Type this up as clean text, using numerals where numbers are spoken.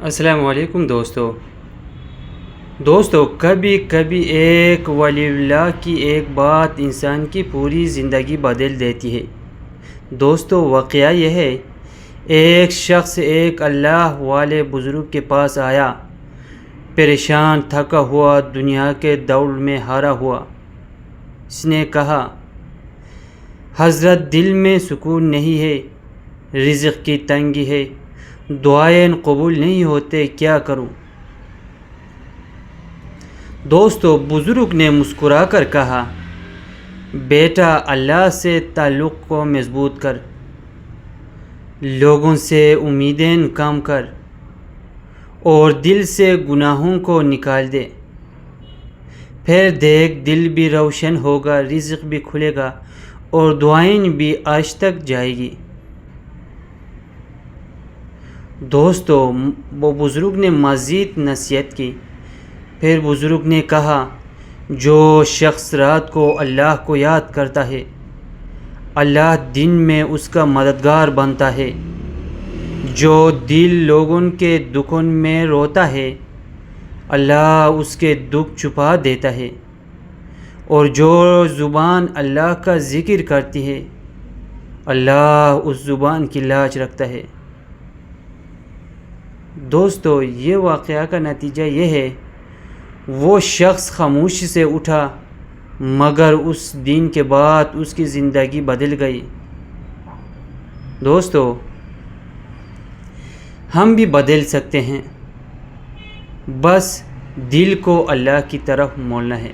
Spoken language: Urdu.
السلام علیکم دوستو کبھی کبھی ایک ولی اللہ کی ایک بات انسان کی پوری زندگی بدل دیتی ہے۔ دوستو واقعہ یہ ہے، ایک شخص ایک اللہ والے بزرگ کے پاس آیا، پریشان تھکا ہوا، دنیا کے دوڑ میں ہارا ہوا۔ اس نے کہا، حضرت دل میں سکون نہیں ہے، رزق کی تنگی ہے، دعائیں قبول نہیں ہوتے، کیا کروں؟ دوستو بزرگ نے مسکرا کر کہا، بیٹا اللہ سے تعلق کو مضبوط کر، لوگوں سے امیدیں کم کر اور دل سے گناہوں کو نکال دے، پھر دیکھ دل بھی روشن ہوگا، رزق بھی کھلے گا اور دعائیں بھی عرش تک جائے گی۔ دوستو وہ بزرگ نے مزید نصیحت کی، پھر بزرگ نے کہا، جو شخص رات کو اللہ کو یاد کرتا ہے، اللہ دن میں اس کا مددگار بنتا ہے۔ جو دل لوگوں کے دکھوں میں روتا ہے، اللہ اس کے دکھ چھپا دیتا ہے، اور جو زبان اللہ کا ذکر کرتی ہے، اللہ اس زبان کی لاج رکھتا ہے۔ دوستو یہ واقعہ کا نتیجہ یہ ہے، وہ شخص خاموشی سے اٹھا، مگر اس دن کے بعد اس کی زندگی بدل گئی۔ دوستو ہم بھی بدل سکتے ہیں، بس دل کو اللہ کی طرف مولنا ہے۔